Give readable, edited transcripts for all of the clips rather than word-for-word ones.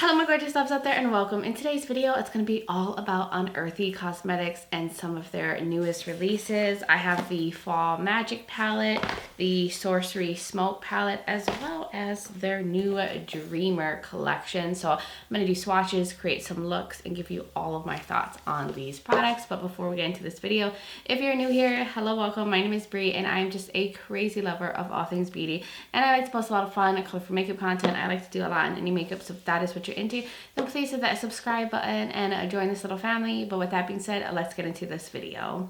Hello my gorgeous loves out there and welcome. In today's video, it's going to be all about Unearthly Cosmetics and some of their newest releases. I have the Fall Magic palette, the Sorcerous Smoke palette, as well as their new Dreamer collection. So I'm going to do swatches, create some looks, and give you all of my thoughts on these products. But before we get into this video, if you're new here, hello, welcome. My name is Bri and I'm just a crazy lover of all things beauty. And I like to post a lot of fun and colorful makeup content. I like to do a lot in any makeup, so if that is what you're into, then please hit that subscribe button and join this little family. But with that being said, let's get into this video.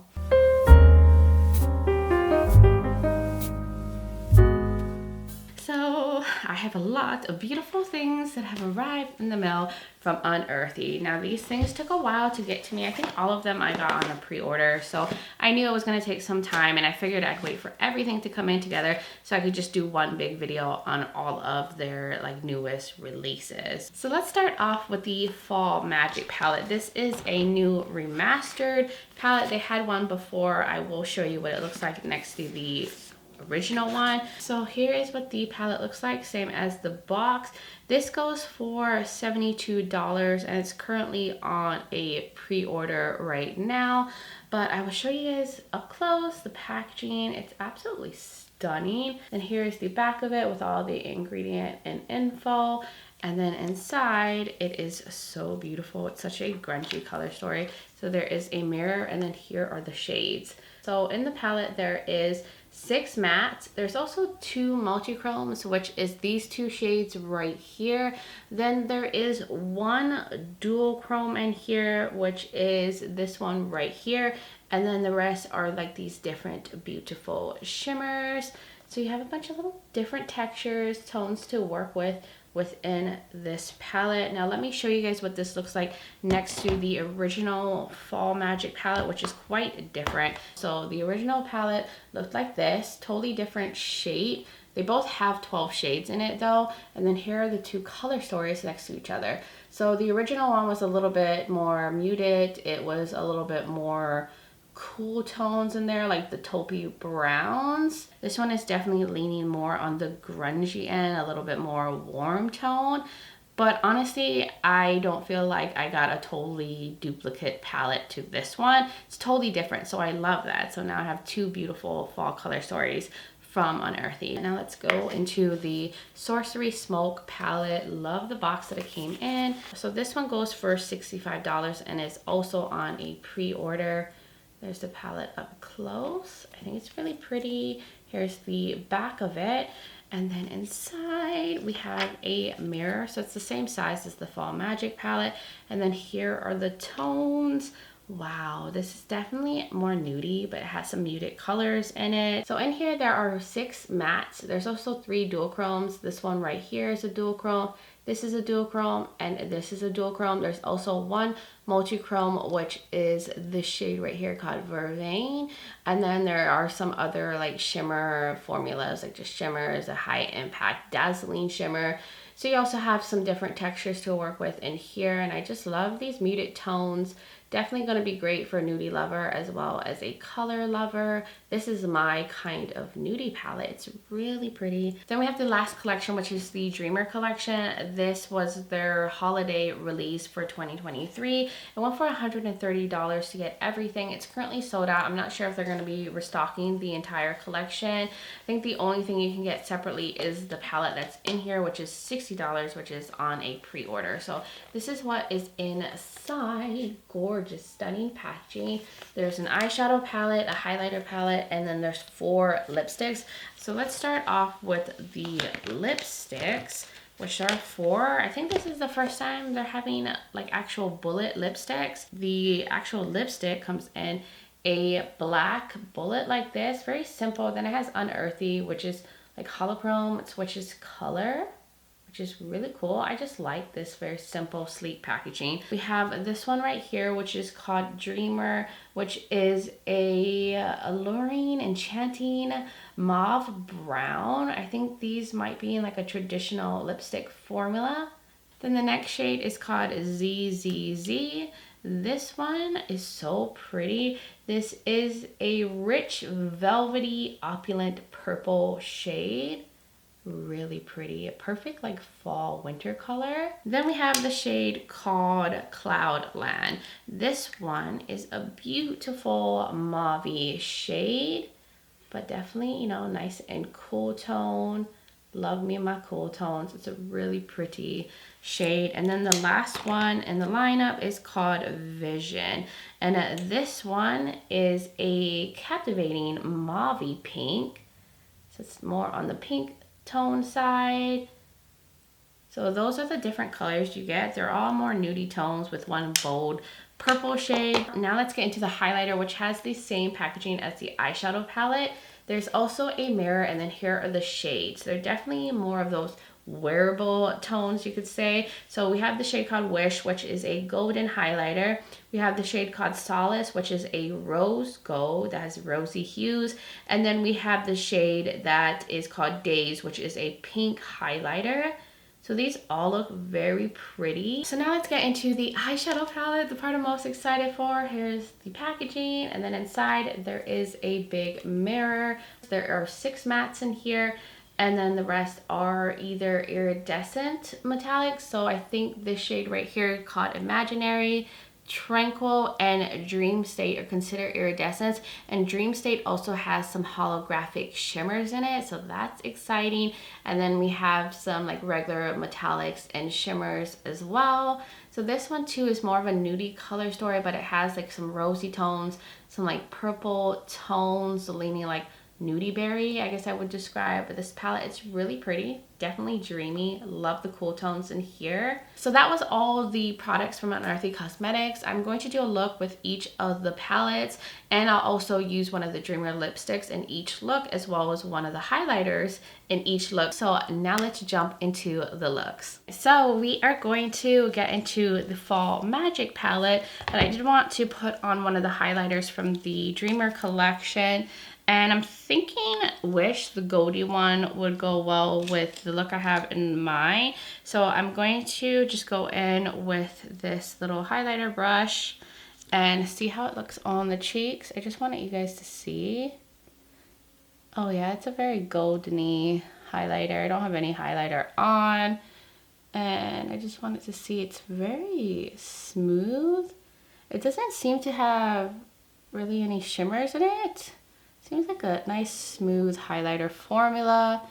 So I have a lot of beautiful things that have arrived in the mail from Unearthly. Now these things took a while to get to me. I think all of them I got on a pre-order, so I knew it was going to take some time, and I figured I'd wait for everything to come in together so I could just do one big video on all of their newest releases. So let's start off with the Fall Magic palette. This is a new remastered palette. They had one before. I will show you what it looks like next to the original one. So here is what the palette looks like, same as the box. This goes for $72 and it's currently on a pre-order right now, but I will show you guys up close the packaging. It's absolutely stunning. And here's the back of it with all the ingredient and info. And then inside, it is so beautiful. It's such a grungy color story. So there is a mirror, and then here are the shades. So in the palette, there is 6 mattes. There's also 2 multi-chromes, which is these 2 shades right here. Then there is 1 dual chrome in here, which is this one right here. And then the rest are like these different beautiful shimmers. So you have a bunch of little different textures, tones to work with within this palette. Now let me show you guys what this looks like next to the original Fall Magic palette, which is quite different. So the original palette looked like this, totally different shape. They both have 12 shades in it though, and then here are the 2 color stories next to each other. So the original one was a little bit more muted. It was a little bit more cool tones in there, like the taupey browns. This one is definitely leaning more on the grungy end, a little bit more warm tone. But honestly, I don't feel like I got a totally duplicate palette to this one. It's totally different, so I love that. So now I have 2 beautiful fall color stories from Unearthly. Now let's go into the Sorcerous Smoke palette. Love the box that it came in. So this one goes for $65 and is also on a pre-order. There's the palette up close. I think it's really pretty. Here's the back of it. And then inside we have a mirror. So it's the same size as the Fall Magic palette. And then here are the tones. Wow, this is definitely more nudie, but it has some muted colors in it. So in here there are 6 mattes. There's also 3 dual chromes. This one right here is a dual chrome. This is a dual chrome, and this is a dual chrome. There's also 1 multi-chrome, which is this shade right here called Vervain. And then there are some other like shimmer formulas, like just shimmers, a high impact dazzling shimmer. So you also have some different textures to work with in here, and I just love these muted tones. Definitely going to be great for a nudie lover as well as a color lover. This is my kind of nudie palette. It's really pretty. Then we have the last collection, which is the Dreamer collection. This was their holiday release for 2023. It went for $130 to get everything. It's currently sold out. I'm not sure if they're going to be restocking the entire collection. I think the only thing you can get separately is the palette that's in here, which is $60, which is on a pre-order. So this is what is inside. Gorgeous, stunning packaging. There's an eyeshadow palette, a highlighter palette, and then there's 4 lipsticks. So let's start off with the lipsticks, which are 4. I think this is the first time they're having like actual bullet lipsticks. The actual lipstick comes in a black bullet like this, very simple. Then it has Unearthly, which is like holochrome. It switches color, which is really cool. I just like this very simple, sleek packaging. We have this one right here, which is called Dreamer, which is a alluring, enchanting mauve brown. I think these might be in like a traditional lipstick formula. Then the next shade is called ZZZ. This one is so pretty. This is a rich, velvety, opulent purple shade. really pretty. A perfect like fall winter color. Then we have the shade called Cloudland. This one is a beautiful mauve shade, but definitely, you know, nice and cool tone. Love me my cool tones. It's a really pretty shade. And then the last one in the lineup is called Vision. And this one is a captivating mauve pink. So it's more on the pink tone side. So those are the different colors you get. They're all more nudie tones with one bold purple shade. Now let's get into the highlighter, which has the same packaging as the eyeshadow palette. There's also a mirror, and then here are the shades. They're definitely more of those wearable tones, you could say. So we have the shade called Wish, which is a golden highlighter. We have the shade called Solace, which is a rose gold that has rosy hues. And then we have the shade that is called Days, which is a pink highlighter. So these all look very pretty. So now let's get into the eyeshadow palette, the part I'm most excited for. Here's the packaging, and then inside there is a big mirror. There are 6 mattes in here, and then the rest are either iridescent metallics. So I think this shade right here called Imaginary, Tranquil, and Dream State are considered iridescents, and Dream State also has some holographic shimmers in it, so that's exciting. And then we have some like regular metallics and shimmers as well. So this one too is more of a nudie color story, but it has like some rosy tones, some like purple tones leaning like nudie berry, I guess I would describe. But this palette, it's really pretty, definitely dreamy. Love the cool tones in here. So that was all the products from Unearthly Cosmetics. I'm going to do a look with each of the palettes, and I'll also use one of the Dreamer lipsticks in each look, as well as one of the highlighters in each look. So now let's jump into the looks. So we are going to get into the Fall Magic palette, but I did want to put on one of the highlighters from the Dreamer collection. And I'm thinking Wish, the goldy one, would go well with the look I have in mind. So I'm going to just go in with this little highlighter brush and see how it looks on the cheeks. I just wanted you guys to see. Oh yeah, it's a very goldeny highlighter. I don't have any highlighter on. And I just wanted to see, it's very smooth. It doesn't seem to have really any shimmers in it. Seems like a nice smooth highlighter formula.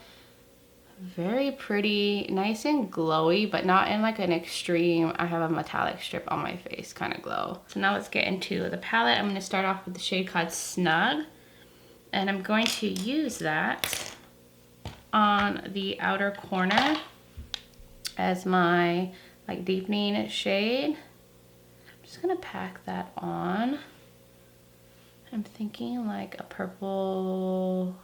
Very pretty, nice and glowy, but not in like an extreme I have a metallic strip on my face kind of glow. So now let's get into the palette. I'm going to start off with the shade called Snug, and I'm going to use that on the outer corner as my like deepening shade. I'm just going to pack that on. I'm thinking like a purple,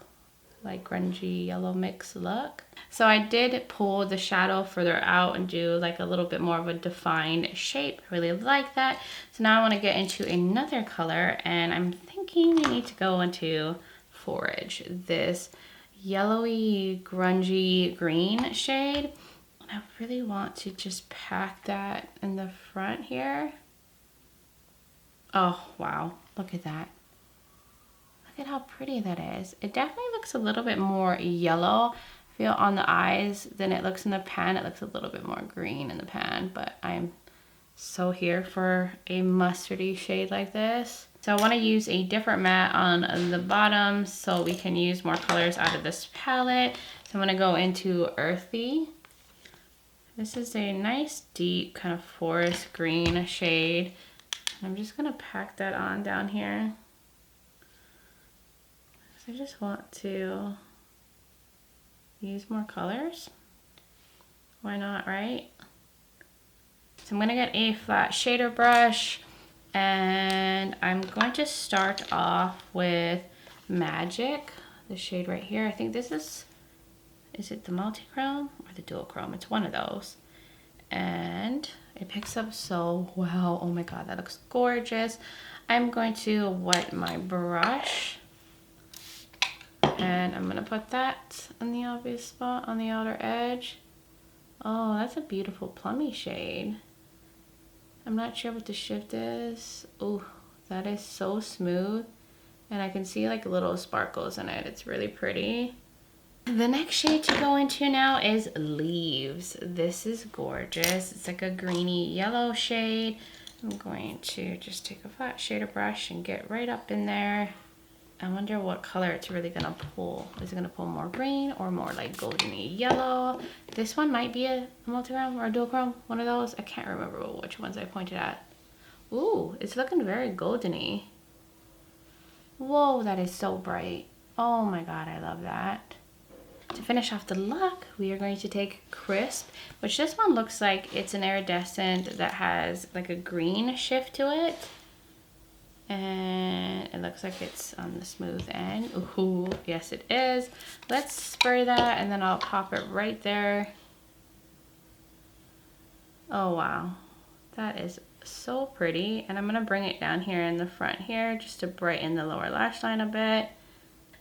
like grungy yellow mix look. So I did pull the shadow further out and do like a little bit more of a defined shape. I really like that. So now I want to get into another color, and I'm thinking we need to go into Forage, this yellowy grungy green shade. And I really want to just pack that in the front here. Oh wow, look at that. Look at how pretty that is. It definitely looks a little bit more yellow, I feel, on the eyes than it looks in the pan. It looks a little bit more green in the pan, but I'm so here for a mustardy shade like this. So I want to use a different matte on the bottom so we can use more colors out of this palette. So I'm going to go into Earthy. This is a nice deep kind of forest green shade. I'm just going to pack that on down here. I just want to use more colors. Why not, right? So I'm going to get a flat shader brush, and I'm going to start off with Magic, the shade right here. I think this is it the multi-chrome or the dual chrome? It's one of those. And it picks up so well. Oh my god, that looks gorgeous. I'm going to wet my brush, and I'm going to put that in the obvious spot on the outer edge. Oh, that's a beautiful plummy shade. I'm not sure what the shift is. Oh, that is so smooth. And I can see like little sparkles in it. It's really pretty. The next shade to go into now is Leaves. This is gorgeous. It's like a greeny yellow shade. I'm going to just take a flat shader brush and get right up in there. I wonder what color it's really gonna pull. Is it gonna pull more green or more like goldeny yellow? This one might be a multi-chrome or a dual chrome, one of those. I can't remember which ones I pointed at. Ooh, it's looking very goldeny. Whoa, that is so bright. Oh my God, I love that. To finish off the look, we are going to take Crisp, which this one looks like it's an iridescent that has like a green shift to it. And it looks like it's on the smooth end. Ooh, yes it is. Let's spray that and then I'll pop it right there. Oh wow, that is so pretty. And I'm gonna bring it down here in the front here just to brighten the lower lash line a bit.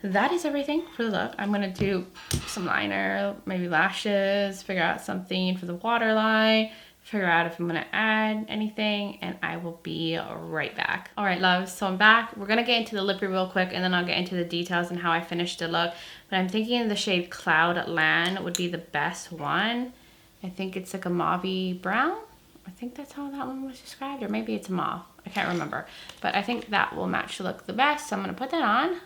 That is everything for the look. I'm gonna do some liner, maybe lashes, figure out something for the waterline, figure out if I'm gonna add anything, and I will be right back. All right, loves, so I'm back. We're gonna get into the lippy real quick, and then I'll get into the details and how I finished the look. But I'm thinking the shade Cloud Land would be the best one. I think it's like a mauve brown. I think that's how that one was described, or maybe it's a mauve. I can't remember. But I think that will match the look the best, so I'm gonna put that on.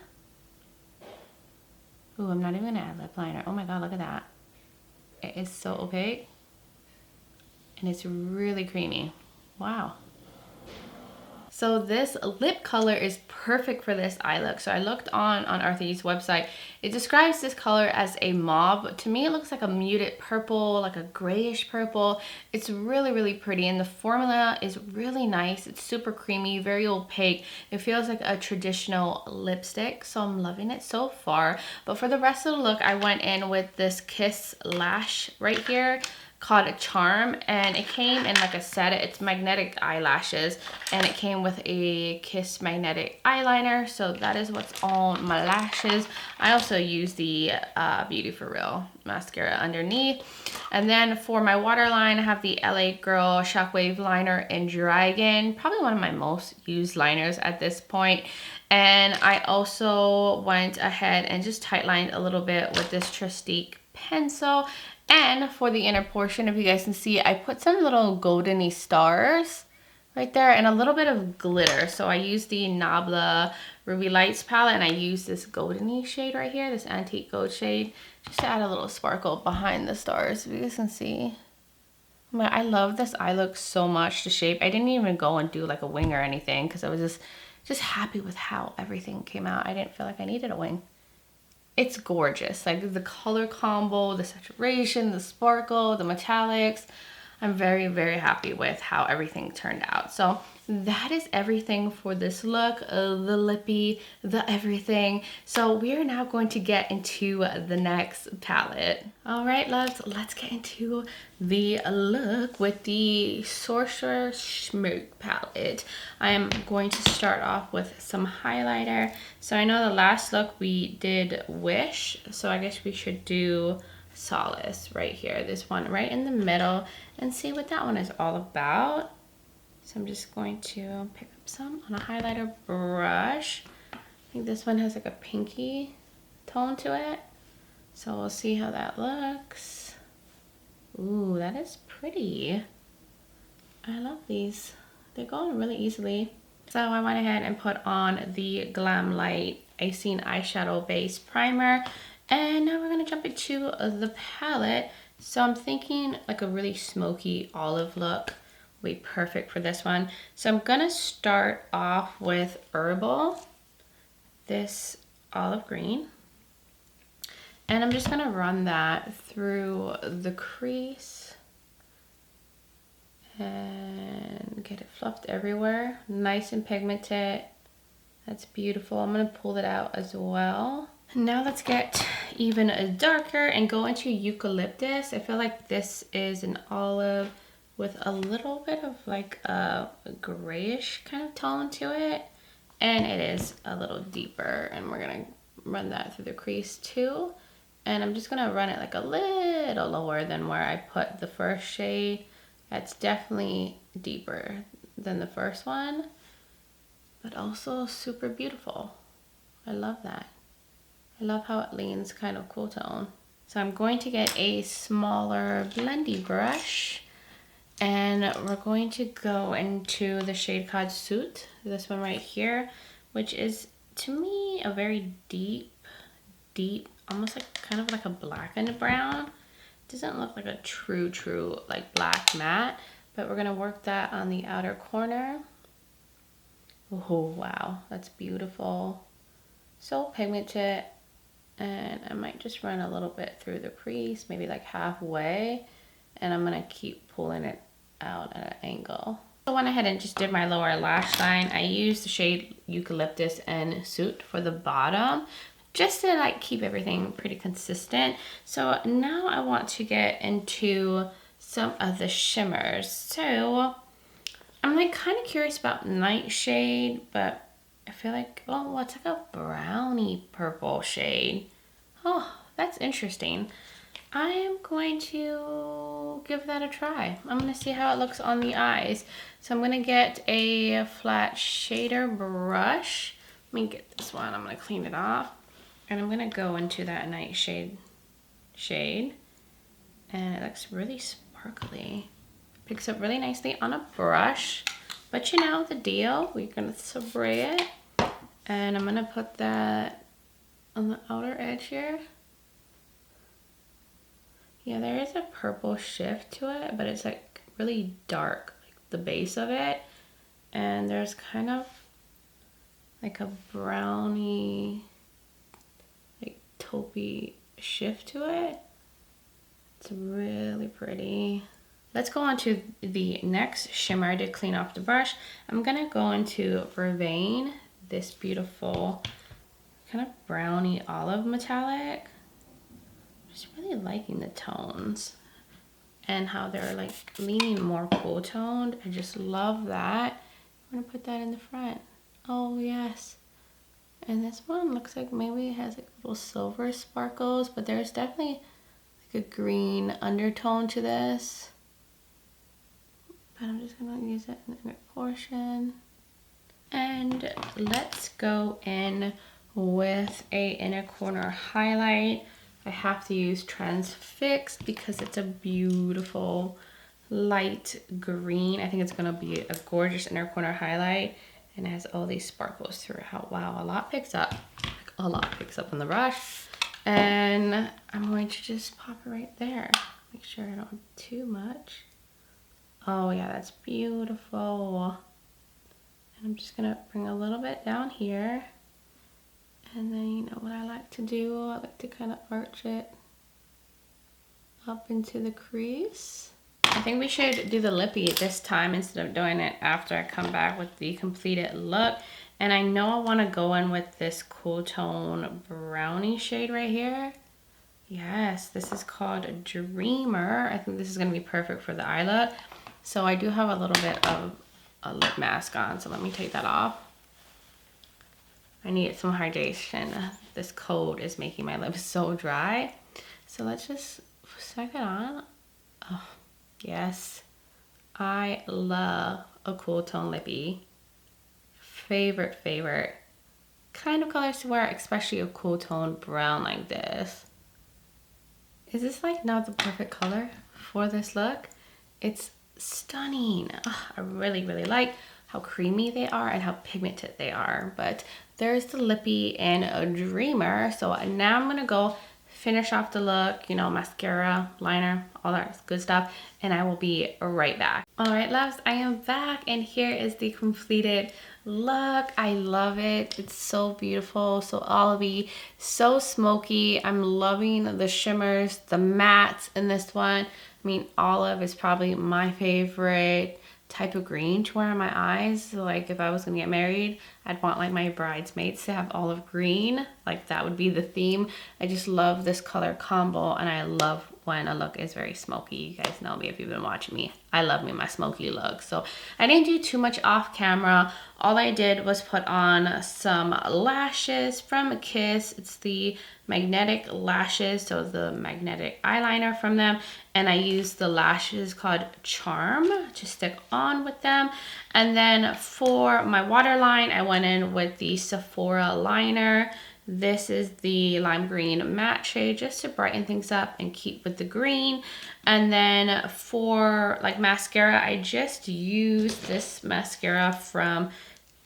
Ooh, I'm not even gonna add lip liner. Oh my God, look at that. It is so opaque. And it's really creamy. Wow. So this lip color is perfect for this eye look. So I looked on Unearthly's website. It describes this color as a mauve. To me, it looks like a muted purple, like a grayish purple. It's really, really pretty. And the formula is really nice. It's super creamy, very opaque. It feels like a traditional lipstick. So I'm loving it so far. But for the rest of the look, I went in with this Kiss lash right here called a Charm, and it came in like a set. It's magnetic eyelashes, and it came with a Kiss magnetic eyeliner. So that is what's on my lashes. I also use the Beauty For Real mascara underneath. And then for my waterline, I have the LA Girl Shockwave liner in Dragon, probably one of my most used liners at this point. And I also went ahead and just tightlined a little bit with this Trestique pencil. And for the inner portion, if you guys can see, I put some little goldeny stars right there and a little bit of glitter. So I used the Nabla Ruby Lights palette, and I used this goldeny shade right here, this antique gold shade, just to add a little sparkle behind the stars, if you guys can see. I love this eye look so much, the shape. I didn't even go and do like a wing or anything because I was just happy with how everything came out. I didn't feel like I needed a wing. It's gorgeous, like the color combo, the saturation, the sparkle, the metallics. I'm very, very happy with how everything turned out. So that is everything for this look, the lippy, the everything. So we are now going to get into the next palette. All right, loves, let's get into the look with the Sorcerous Smoke palette. I am going to start off with some highlighter. So I know the last look we did Wish, so I guess we should do Solace right here, this one right in the middle, and see what that one is all about. So I'm just going to pick up some on a highlighter brush. I think this one has like a pinky tone to it, so we'll see how that looks. Ooh, that is pretty. I love these. They go on really easily. So I went ahead and put on the Glam Light Icing Eyeshadow Base Primer. And now we're gonna jump into the palette. So I'm thinking like a really smoky olive look will be perfect for this one. So I'm gonna start off with Herbal, this olive green. And I'm just gonna run that through the crease and get it fluffed everywhere. Nice and pigmented. That's beautiful. I'm gonna pull it out as well. Now let's get even darker and go into Eucalyptus. I feel like this is an olive with a little bit of like a grayish kind of tone to it. And it is a little deeper, and we're gonna run that through the crease too. And I'm just gonna run it like a little lower than where I put the first shade. That's definitely deeper than the first one, but also super beautiful. I love that. I love how it leans kind of cool tone. So I'm going to get a smaller blendy brush, and we're going to go into the shade called Suit, this one right here, which is to me a very deep, almost like kind of like a blackened brown. Doesn't look like a true like black matte, but we're gonna work that on the outer corner. Oh wow, that's beautiful. So pigmented. And I might just run a little bit through the crease, maybe like halfway, and I'm gonna keep pulling it out at an angle. So I went ahead and just did my lower lash line. I used the shade Eucalyptus and Suit for the bottom, just to like keep everything pretty consistent. So now I want to get into some of the shimmers. So I'm like kind of curious about Nightshade, but I feel like, oh, it's like a brownie purple shade. Oh, that's interesting. I am going to give that a try. I'm going to see how it looks on the eyes. So I'm going to get a flat shader brush. Let me get this one. I'm going to clean it off. And I'm going to go into that Nightshade shade. And it looks really sparkly. Picks up really nicely on a brush. But you know the deal. We're going to spray it. And I'm going to put that on the outer edge here. Yeah, there is a purple shift to it, but it's like really dark, like the base of it. And there's kind of like a browny, like taupey shift to it. It's really pretty. Let's go on to the next shimmer. I did clean off the brush. I'm gonna go into Vervain, this beautiful kind of browny olive metallic. Just really liking the tones and how they're like leaning more cool toned. I just love that. I'm gonna put that in the front. Oh yes. And this one looks like maybe it has like little silver sparkles, but there's definitely like a green undertone to this. But I'm just gonna use it in the inner portion. And let's go in with a inner corner highlight. I have to use Transfix because it's a beautiful light green. I think it's gonna be a gorgeous inner corner highlight, and it has all these sparkles throughout. Wow, a lot picks up. Like, a lot picks up on the brush. And I'm going to just pop it right there. Make sure I don't have too much. Oh yeah, that's beautiful. And I'm just gonna bring a little bit down here. And then you know what I like to do? I like to kind of arch it up into the crease. I think we should do the lippy this time instead of doing it after I come back with the completed look. And I know I want to go in with this cool tone brownie shade right here. Yes, this is called Dreamer. I think this is going to be perfect for the eye look. So I do have a little bit of a lip mask on, so let me take that off. I need some hydration. This cold is making my lips so dry. So let's just suck it on. Oh, yes. I love a cool tone lippy. Favorite kind of colors to wear, especially a cool tone brown like this. Is this like not the perfect color for this look? It's stunning. Oh, I really like how creamy they are and how pigmented they are. But there's the lippy and a Dreamer. So now I'm gonna go finish off the look, you know, mascara, liner, all that good stuff, and I will be right back. All right, loves, I am back, and here is the completed look. I love it. It's so beautiful, so olivey, so smoky. I'm loving the shimmers, the mattes in this one. I mean, olive is probably my favorite type of green to wear on my eyes. So like if I was gonna get married, I'd want like my bridesmaids to have olive green. Like that would be the theme. I just love this color combo, and I love when a look is very smoky. You guys know me if you've been watching me. I love me my smoky look. So I didn't do too much off camera. All I did was put on some lashes from Kiss. It's the magnetic lashes, so the magnetic eyeliner from them. And I used the lashes called Charm to stick on with them. And then for my waterline, I went in with the Sephora liner. This is the lime green matte shade, just to brighten things up and keep with the green. And then for like mascara, I just used this mascara from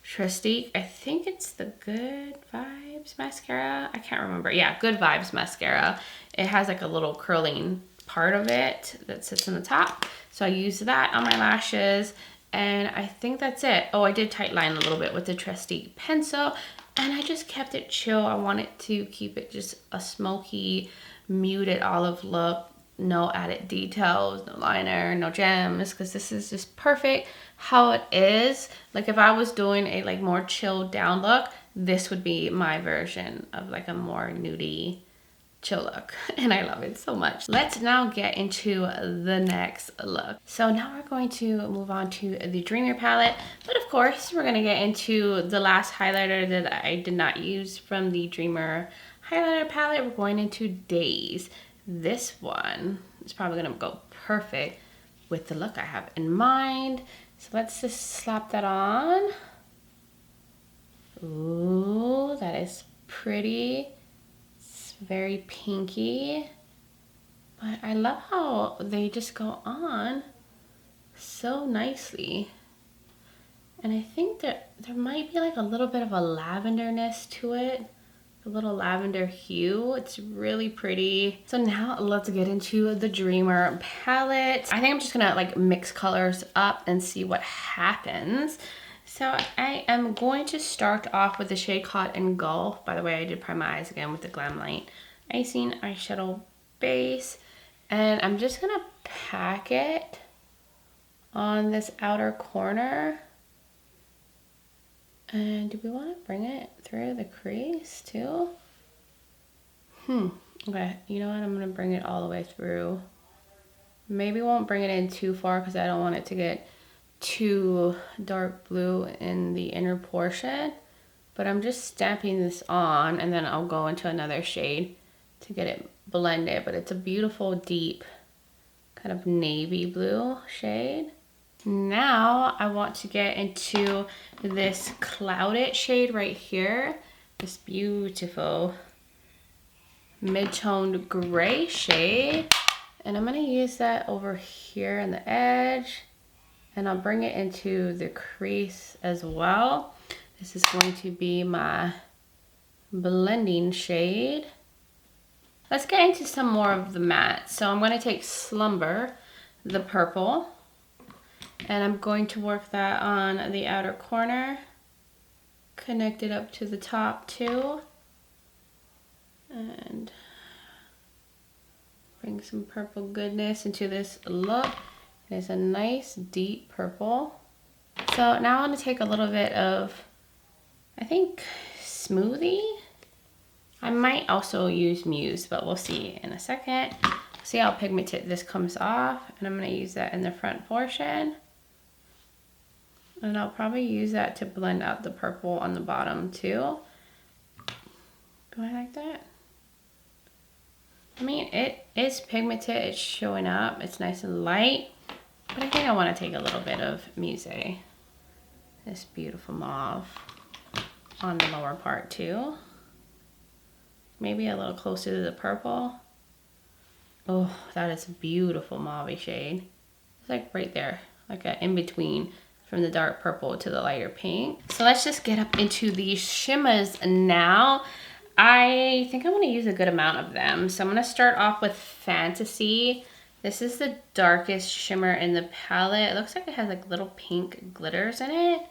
Tarte. I think it's the Good Vibes mascara. I can't remember. Yeah, Good Vibes mascara. It has like a little curling part of it that sits on the top. So I used that on my lashes. And I think that's it. Oh, I did tightline a little bit with the Tarte pencil. And I just kept it chill. I wanted to keep it just a smoky, muted olive look. No added details, no liner, no gems, because this is just perfect how it is. Like if I was doing a like more chilled down look, this would be my version of like a more nudie chill look, and I love it so much. Let's now get into the next look. So now we're going to move on to the Dreamer palette, but of course we're going to get into the last highlighter that I did not use from the Dreamer highlighter palette. We're going into Days. This one is probably going to go perfect with the look I have in mind. So let's just slap that on. Ooh, that is pretty. Very pinky, but I love how they just go on so nicely. And I think that there might be like a little bit of a lavenderness to it, a little lavender hue. It's really pretty. So now let's get into the Dreamer palette. I think I'm just gonna like mix colors up and see what happens. So I am going to start off with the shade called Engulf. By the way, I did prime my eyes again with the Glam Light Icing eyeshadow base. And I'm just gonna pack it on this outer corner. And do we want to bring it through the crease too? Okay, you know what? I'm gonna bring it all the way through. Maybe won't bring it in too far because I don't want it to get too dark blue in the inner portion, but I'm just stamping this on, and then I'll go into another shade to get it blended. But it's a beautiful deep kind of navy blue shade. Now I want to get into this clouded shade right here, this beautiful mid-toned gray shade, and I'm going to use that over here on the edge. And I'll bring it into the crease as well. This is going to be my blending shade. Let's get into some more of the matte. So I'm going to take Slumber, the purple, and I'm going to work that on the outer corner. Connect it up to the top too. And bring some purple goodness into this look. It's a nice deep purple. So now I'm going to take a little bit of, I think, Smoothie. I might also use Muse, but we'll see in a second. See how pigmented this comes off, and I'm going to use that in the front portion. And I'll probably use that to blend out the purple on the bottom too. Do I like that? I mean, it is pigmented, it's showing up, it's nice and light. But I think I want to take a little bit of Muse, this beautiful mauve, on the lower part too. Maybe a little closer to the purple. Oh, that is a beautiful mauve shade. It's like right there, like an in-between from the dark purple to the lighter pink. So let's just get up into these shimmers now. I think I'm going to use a good amount of them. So I'm going to start off with Fantasy. This is the darkest shimmer in the palette. It looks like it has like little pink glitters in it.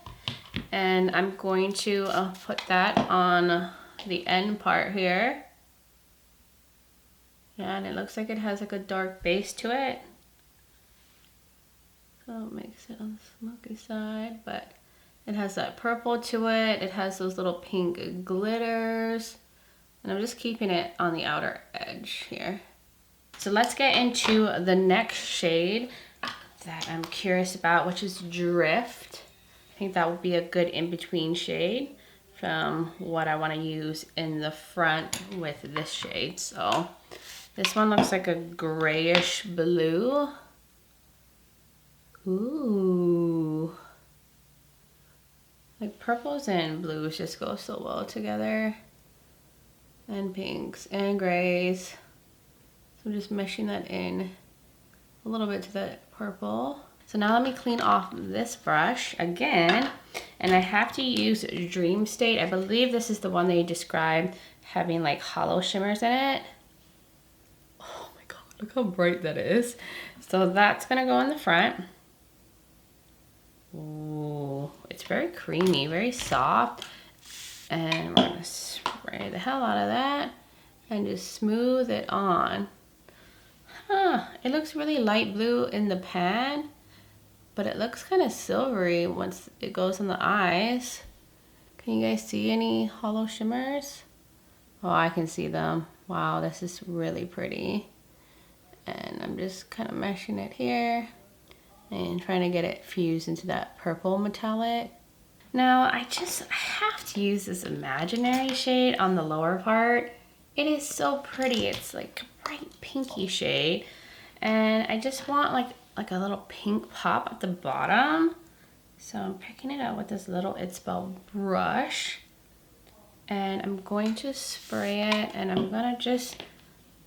And I'm going to put that on the end part here. And it looks like it has like a dark base to it. So it makes it on the smoky side, but it has that purple to it. It has those little pink glitters. And I'm just keeping it on the outer edge here. So let's get into the next shade that I'm curious about, which is Drift. I think that would be a good in-between shade from what I want to use in the front with this shade. So this one looks like a grayish blue. Ooh. Like purples and blues just go so well together. and pinks and grays. So I'm just meshing that in a little bit to the purple. So now let me clean off this brush again, and I have to use Dream State. I believe this is the one they described having like hollow shimmers in it. Oh my god, look how bright that is. So that's gonna go in the front. Ooh, it's very creamy, very soft. And we're gonna spray the hell out of that and just smooth it on. Huh, it looks really light blue in the pan, but it looks kind of silvery once it goes in the eyes. Can you guys see any hollow shimmers? Oh, I can see them. Wow, this is really pretty. And I'm just kind of meshing it here and trying to get it fused into that purple metallic. Now, I have to use this imaginary shade on the lower part. It is so pretty. It's like a bright pinky shade. And I just want like a little pink pop at the bottom. So I'm picking it up with this little It's Spelled brush. And I'm going to spray it, and I'm gonna just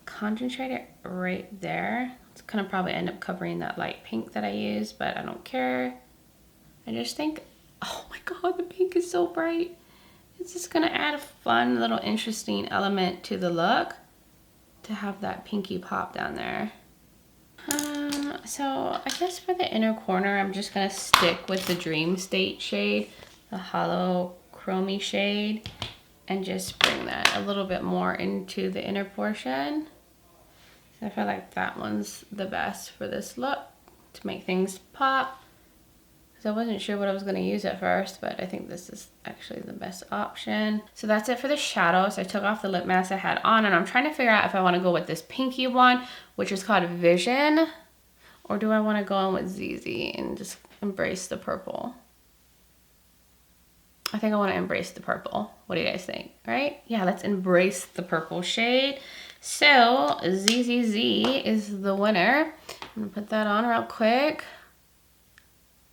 concentrate it right there. It's gonna probably end up covering that light pink that I used, but I don't care. I just think, oh my god, the pink is so bright. It's just gonna add a fun little interesting element to the look to have that pinky pop down there. So I guess for the inner corner, I'm just gonna stick with the Dream State shade, the hollow chromy shade, and just bring that a little bit more into the inner portion. So I feel like that one's the best for this look to make things pop. So I wasn't sure what I was going to use at first, but I think this is actually the best option. So that's it for the shadows. I took off the lip mask I had on, and I'm trying to figure out if I want to go with this pinky one, which is called Vision, or do I want to go in with ZZ and just embrace the purple? I think I want to embrace the purple. What do you guys think? Right? Yeah, let's embrace the purple shade. So ZZZ is the winner. I'm gonna put that on real quick.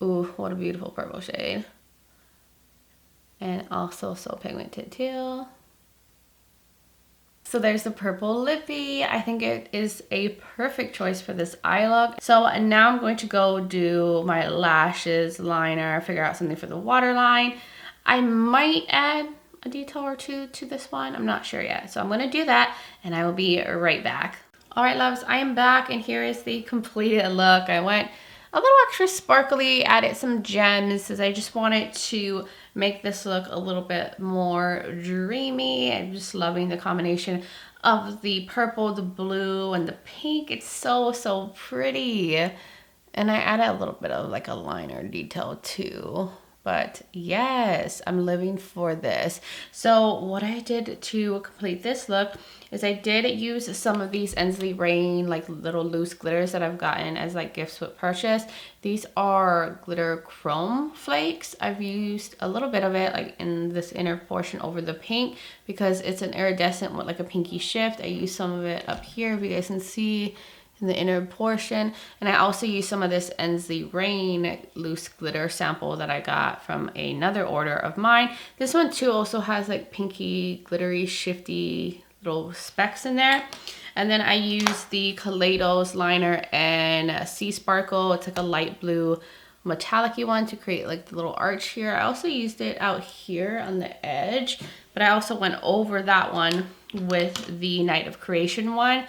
Ooh, what a beautiful purple shade. And also so pigmented too. So there's the purple lippy. I think it is a perfect choice for this eye look. So now I'm going to go do my lashes, liner, figure out something for the waterline. I might add a detail or two to this one. I'm not sure yet. So I'm gonna do that, and I will be right back. All right, loves, I am back, and here is the completed look. I went a little extra sparkly, added some gems, as I just wanted to make this look a little bit more dreamy. I'm just loving the combination of the purple, the blue, and the pink. It's so, so pretty. And I added a little bit of like a liner detail too. But yes, I'm living for this. So what I did to complete this look is I did use some of these Ensley Rain, like little loose glitters that I've gotten as like gifts with purchase. These are glitter chrome flakes. I've used a little bit of it like in this inner portion over the pink because it's an iridescent with like a pinky shift. I used some of it up here, if you guys can see, in the inner portion. And I also used some of this Ensley Rain loose glitter sample that I got from another order of mine. This one too also has like pinky glittery shifty little specks in there. And then I used the Kaleidos liner and Sea Sparkle. It's like a light blue metallic-y one to create like the little arch here. I also used it out here on the edge, but I also went over that one with the Night of Creation one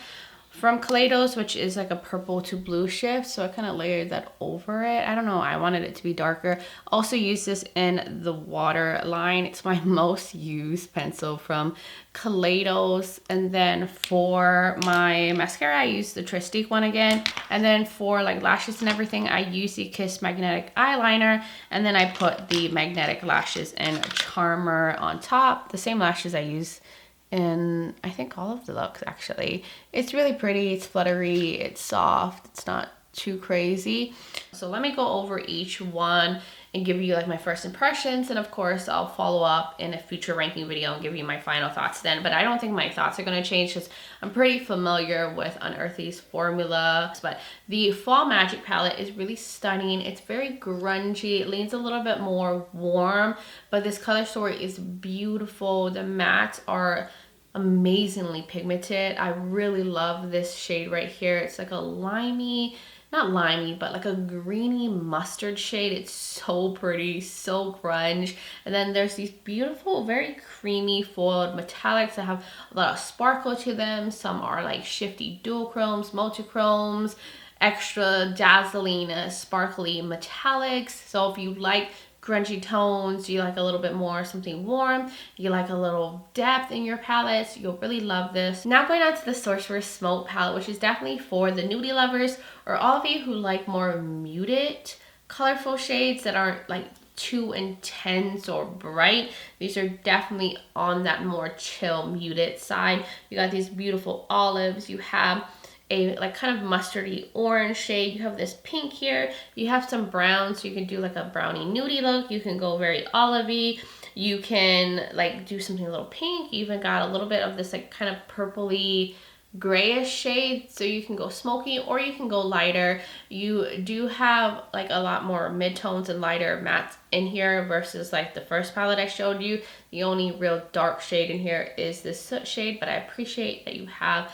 from Kaleidos, which is like a purple to blue shift. So I kind of layered that over it. I don't know, I wanted it to be darker. Also used this in the waterline. It's my most used pencil from Kaleidos. And then for my mascara, I used the Tristique one again. And then for like lashes and everything, I used the Kiss Magnetic Eyeliner. And then I put the magnetic lashes and Charmer on top. The same lashes I use in I think all of the looks actually. It's really pretty, it's fluttery, it's soft, it's not too crazy. So let me go over each one and give you like my first impressions, and of course I'll follow up in a future ranking video and give you my final thoughts then. But I don't think my thoughts are going to change because I'm pretty familiar with Unearthly's formula. But the Fall Magic palette is really stunning. It's very grungy, it leans a little bit more warm, but this color story is beautiful. The mattes are amazingly pigmented. I really love this shade right here. It's like a limey, not limey, but like a greeny mustard shade. It's so pretty, so grunge. And then there's these beautiful, very creamy foiled metallics that have a lot of sparkle to them. Some are like shifty duochromes, multichromes, extra dazzling, sparkly metallics. So if you like grungy tones, you like a little bit more something warm, you like a little depth in your palettes, you'll really love this. Now going on to the Sorcerous Smoke palette, which is definitely for the nudie lovers or all of you who like more muted, colorful shades that aren't like too intense or bright. These are definitely on that more chill, muted side. You got these beautiful olives, you have a like kind of mustardy orange shade, you have this pink here, you have some brown, so you can do like a brownie nudie look, you can go very olivey, you can like do something a little pink, you even got a little bit of this like kind of purpley grayish shade, so you can go smoky or you can go lighter. You do have like a lot more mid-tones and lighter mattes in here versus like the first palette I showed you. The only real dark shade in here is this soot shade, but I appreciate that you have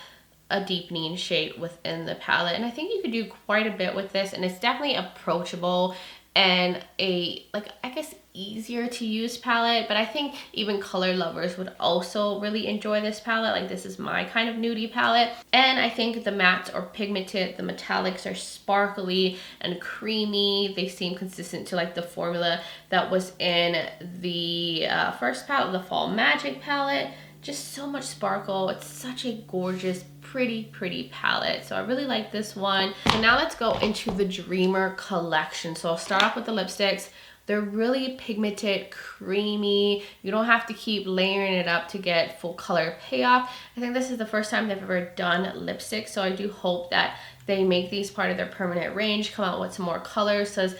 a deepening shade within the palette, and I think you could do quite a bit with this, and it's definitely approachable and a like I guess easier to use palette. But I think even color lovers would also really enjoy this palette. Like this is my kind of nudie palette, and I think the mattes are pigmented, the metallics are sparkly and creamy. They seem consistent to like the formula that was in the first palette, the Fall Magic palette. Just so much sparkle. It's such a gorgeous, pretty palette. So I really like this one. So now let's go into the Dreamer collection. So I'll start off with the lipsticks. They're really pigmented, creamy. You don't have to keep layering it up to get full color payoff. I think this is the first time they've ever done lipstick, so I do hope that they make these part of their permanent range, come out with some more colors, because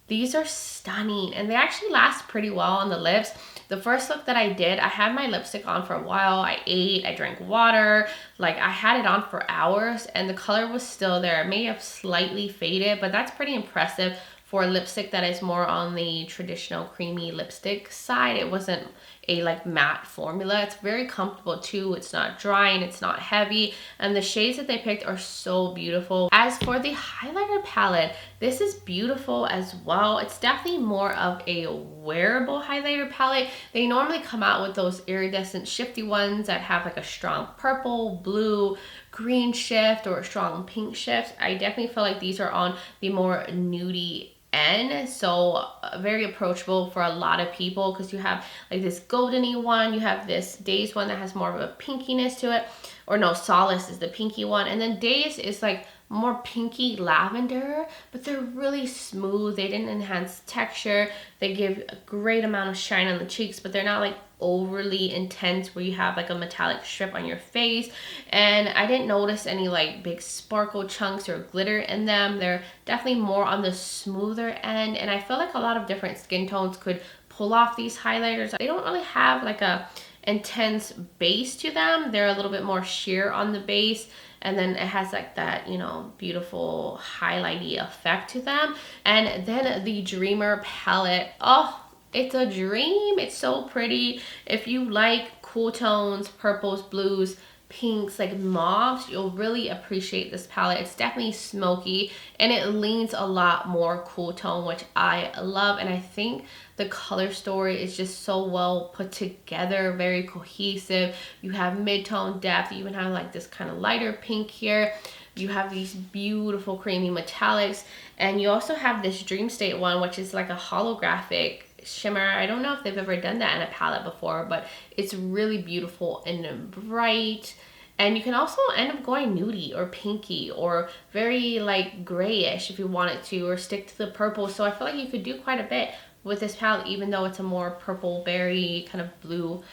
these are stunning and they actually last pretty well on the lips. The first look that I did, I had my lipstick on for a while. I ate, I drank water, like I had it on for hours and the color was still there. It may have slightly faded, but that's pretty impressive for a lipstick that is more on the traditional creamy lipstick side. It wasn't a like matte formula. It's very comfortable too. It's not drying, it's not heavy, and the shades that they picked are so beautiful. As for the highlighter palette, this is beautiful as well. It's definitely more of a wearable highlighter palette. They normally come out with those iridescent shifty ones that have like a strong purple, blue, green shift or a strong pink shift. I definitely feel like these are on the more nudie end, so very approachable for a lot of people, because you have like this goldeny one, you have this Days one that has more of a pinkiness to it, or no, Solace is the pinky one, and then Days is like more pinky lavender, but they're really smooth. They didn't enhance texture. They give a great amount of shine on the cheeks, but they're not like overly intense where you have like a metallic strip on your face. And I didn't notice any like big sparkle chunks or glitter in them. They're definitely more on the smoother end, and I feel like a lot of different skin tones could pull off these highlighters. They don't really have like a intense base to them. They're a little bit more sheer on the base, and then it has like that, you know, beautiful highlighty effect to them. And then the Dreamer palette, oh, it's a dream. It's so pretty. If you like cool tones, purples, blues, pinks, like mauves, you'll really appreciate this palette. It's definitely smoky and it leans a lot more cool tone, which I love. And I think the color story is just so well put together, very cohesive. You have mid-tone depth. You even have like this kind of lighter pink here. You have these beautiful creamy metallics, and you also have this Dream State one, which is like a holographic shimmer. I don't know if they've ever done that in a palette before, but it's really beautiful and bright. And you can also end up going nudie or pinky or very like grayish if you wanted to, or stick to the purple. So I feel like you could do quite a bit with this palette, even though it's a more purple berry kind of blue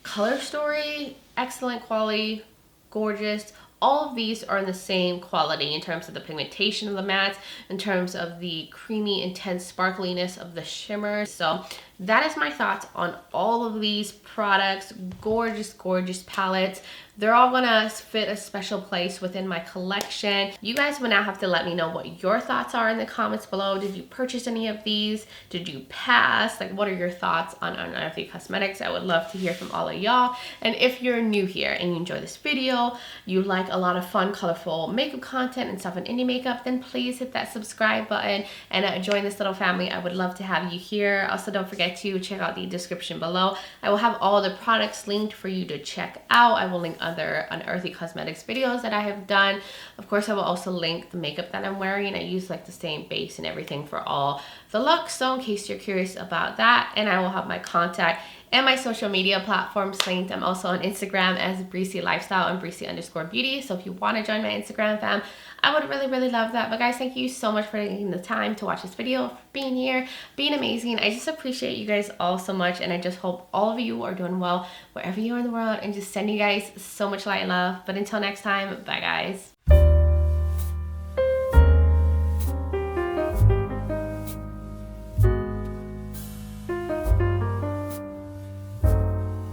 color story. Excellent quality, gorgeous. All of these are in the same quality in terms of the pigmentation of the mattes, in terms of the creamy, intense sparkliness of the shimmers. So that is my thoughts on all of these products. Gorgeous, gorgeous palettes. They're all gonna fit a special place within my collection. You guys will now have to let me know what your thoughts are in the comments below. Did you purchase any of these? Did you pass? Like, what are your thoughts on Unearthly Cosmetics? I would love to hear from all of y'all. And if you're new here and you enjoy this video, you like a lot of fun, colorful makeup content and stuff in indie makeup, then please hit that subscribe button and join this little family. I would love to have you here. Also, don't forget to check out the description below. I will have all the products linked for you to check out. I will link other Unearthly Cosmetics videos that I have done. Of course, I will also link the makeup that I'm wearing. I use like the same base and everything for all the looks, so in case you're curious about that. And I will have my contact and my social media platforms linked. I'm also on Instagram as Breezy Lifestyle and Breezy_Beauty. So if you want to join my Instagram fam, I would really, really love that. But guys, thank you so much for taking the time to watch this video, for being here, being amazing. I just appreciate you guys all so much. And I just hope all of you are doing well wherever you are in the world, and just send you guys so much light and love. But until next time, bye guys.